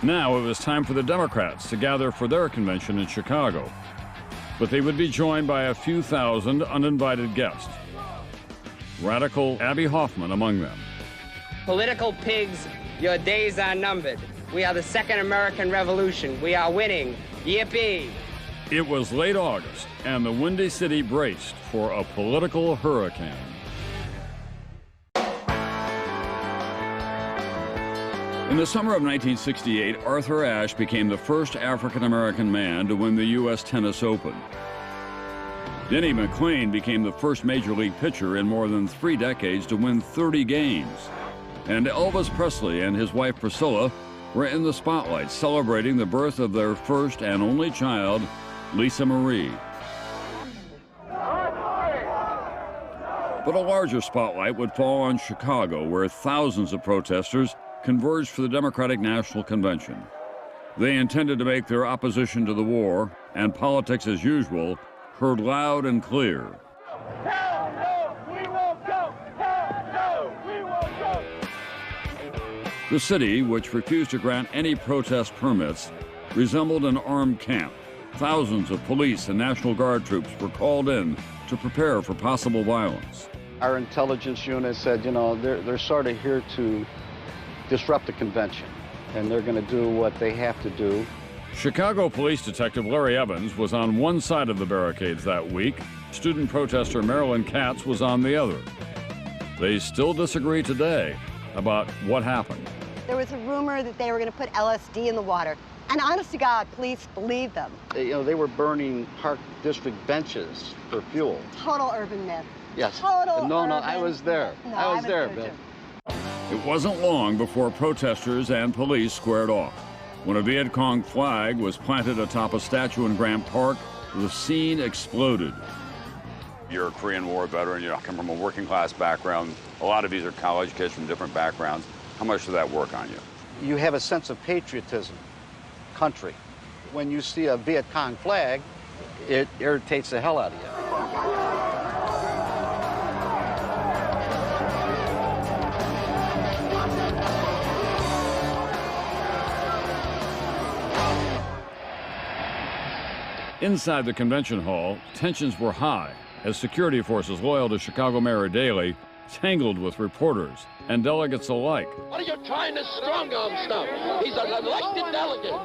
Now it was time for the Democrats to gather for their convention in Chicago. But they would be joined by a few thousand uninvited guests. Radical Abby Hoffman among them. Political pigs, your days are numbered. We are the second American Revolution. We are winning. Yippee! It was late August, and the Windy City braced for a political hurricane. In the summer of 1968, Arthur Ashe became the first African-American man to win the U.S. Tennis Open. Denny McLain became the first Major League pitcher in more than 3 decades to win 30 games. And Elvis Presley and his wife Priscilla were in the spotlight celebrating the birth of their first and only child, Lisa Marie. But a larger spotlight would fall on Chicago, where thousands of protesters converged for the Democratic National Convention. They intended to make their opposition to the war and politics as usual heard loud and clear. Hell no, we won't go! Hell no, we won't go! The city, which refused to grant any protest permits, resembled an armed camp. Thousands of police and National Guard troops were called in to prepare for possible violence. Our intelligence unit said, you know, they're sort of here to disrupt the convention, and they're going to do what they have to do. Chicago Police Detective Larry Evans was on one side of the barricades that week. Student protester Marilyn Katz was on the other. They still disagree today about what happened. There was a rumor that they were going to put LSD in the water. And honest to God, police believe them. You know, they were burning Park District benches for fuel. Total urban myth. Yes. Total No, urban I was there. myth. No, I was there, too. Bill. It wasn't long before protesters and police squared off. When a Viet Cong flag was planted atop a statue in Grant Park, the scene exploded. You're a Korean War veteran, you come from a working class background. A lot of these are college kids from different backgrounds. How much did that work on you? You have a sense of patriotism, country. When you see a Viet Cong flag, it irritates the hell out of you. Inside the convention hall, tensions were high as security forces loyal to Chicago Mayor Daley tangled with reporters and delegates alike. What are you trying to strong-arm stuff? He's an elected delegate.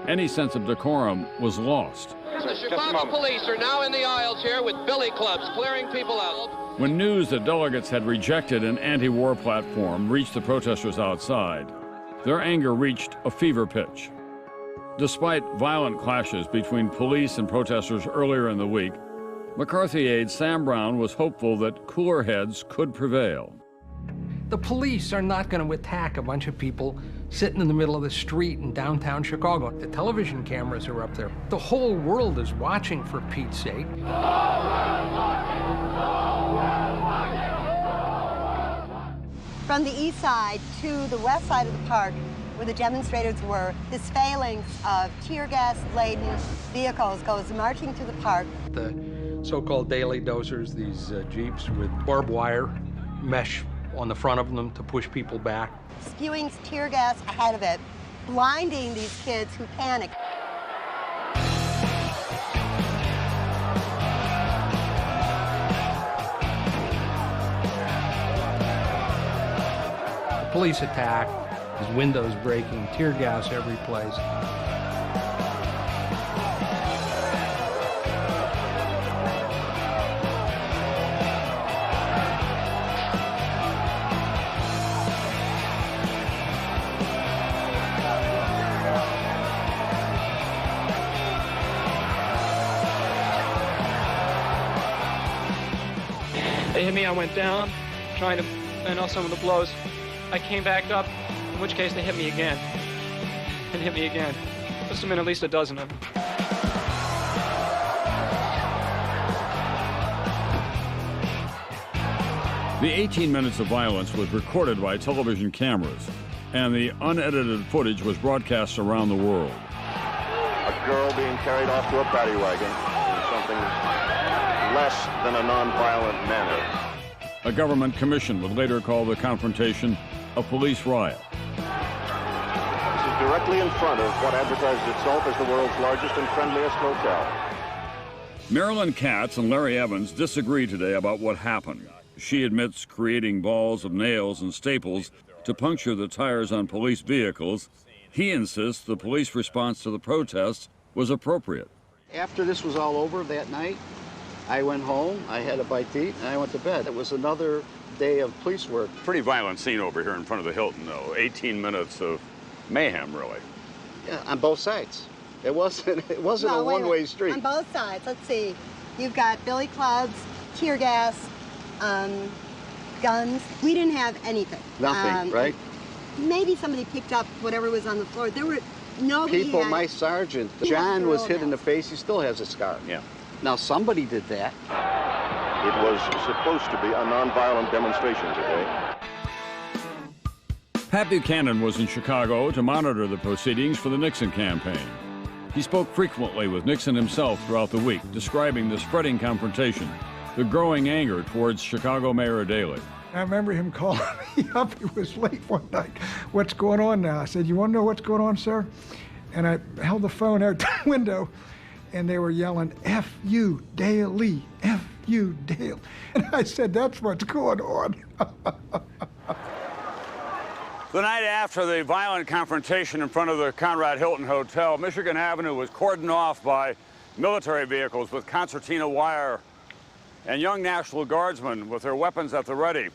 Any sense of decorum was lost. The Chicago police are now in the aisles here with billy clubs clearing people out. When news that delegates had rejected an anti-war platform reached the protesters outside, their anger reached a fever pitch. Despite violent clashes between police and protesters earlier in the week, McCarthy aide Sam Brown was hopeful that cooler heads could prevail. The police are not going to attack a bunch of people sitting in the middle of the street in downtown Chicago. The television cameras are up there. The whole world is watching, for Pete's sake. From the east side to the west side of the park, where the demonstrators were, this phalanx of tear gas-laden vehicles goes marching to the park. The so-called daily dozers, these Jeeps with barbed wire mesh on the front of them to push people back. Spewing tear gas ahead of it, blinding these kids who panic. The police attack. There's windows breaking, tear gas every place. They hit me, I went down, trying to fend off some of the blows. I came back up, in which case they hit me again, and hit me again. Must have been at least a dozen of them. The 18 minutes of violence was recorded by television cameras, and the unedited footage was broadcast around the world. A girl being carried off to a paddy wagon in something less than a non-violent manner. A government commission would later call the confrontation a police riot. This is directly in front of what advertises itself as the world's largest and friendliest hotel. Marilyn Katz and Larry Evans disagree today about what happened. She admits creating balls of nails and staples to puncture the tires on police vehicles. He insists the police response to the protests was appropriate. After this was all over that night, I went home, I had a bite to eat, and I went to bed. It was another day of police work. Pretty violent scene over here in front of the Hilton, though. 18 minutes of mayhem, really. Yeah, on both sides. It wasn't No, a one-way street. On both sides, let's see. You've got billy clubs, tear gas, guns. We didn't have anything. Nothing, right? Maybe somebody picked up whatever was on the floor. There were nobody. People, had, my sergeant, John was hit in the face. He still has a scar. Yeah. Now, somebody did that. It was supposed to be a nonviolent demonstration today. Pat Buchanan was in Chicago to monitor the proceedings for the Nixon campaign. He spoke frequently with Nixon himself throughout the week, describing the spreading confrontation, the growing anger towards Chicago Mayor Daley. I remember him calling me up. He was late one night. "What's going on now?" I said, "You want to know what's going on, sir?" And I held the phone out the window, and they were yelling, "F you, Daley, F you, Daley." And I said, "That's what's going on." The night after the violent confrontation in front of the Conrad Hilton Hotel, Michigan Avenue was cordoned off by military vehicles with concertina wire and young National Guardsmen with their weapons at the ready.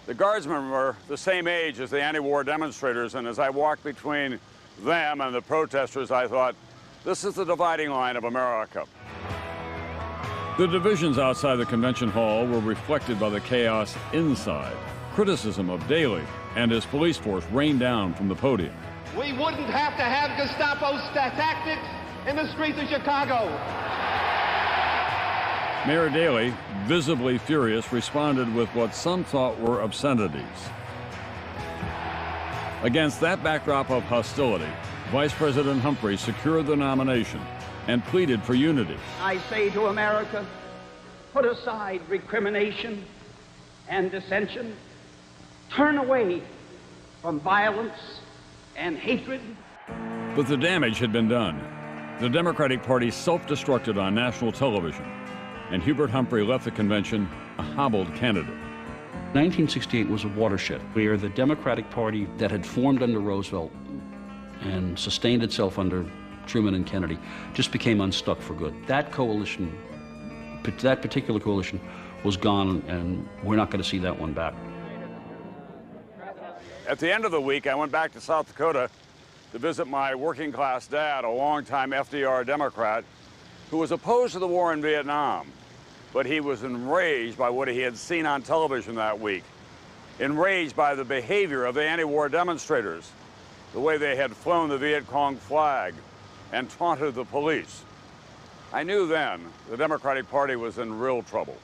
The Guardsmen were the same age as the anti-war demonstrators, and as I walked between them and the protesters, I thought, this is the dividing line of America. The divisions outside the convention hall were reflected by the chaos inside. Criticism of Daley and his police force rained down from the podium. We wouldn't have to have Gestapo tactics in the streets of Chicago. Mayor Daley, visibly furious, responded with what some thought were obscenities. Against that backdrop of hostility, Vice President Humphrey secured the nomination and pleaded for unity. I say to America, put aside recrimination and dissension. Turn away from violence and hatred. But the damage had been done. The Democratic Party self-destructed on national television, and Hubert Humphrey left the convention a hobbled candidate. 1968 was a watershed where the Democratic Party that had formed under Roosevelt and sustained itself under Truman and Kennedy just became unstuck for good. That coalition, that particular coalition, was gone, and we're not going to see that one back. At the end of the week, I went back to South Dakota to visit my working class dad, a longtime FDR Democrat, who was opposed to the war in Vietnam, but he was enraged by what he had seen on television that week, enraged by the behavior of the anti-war demonstrators, the way they had flown the Viet Cong flag and taunted the police. I knew then the Democratic Party was in real trouble.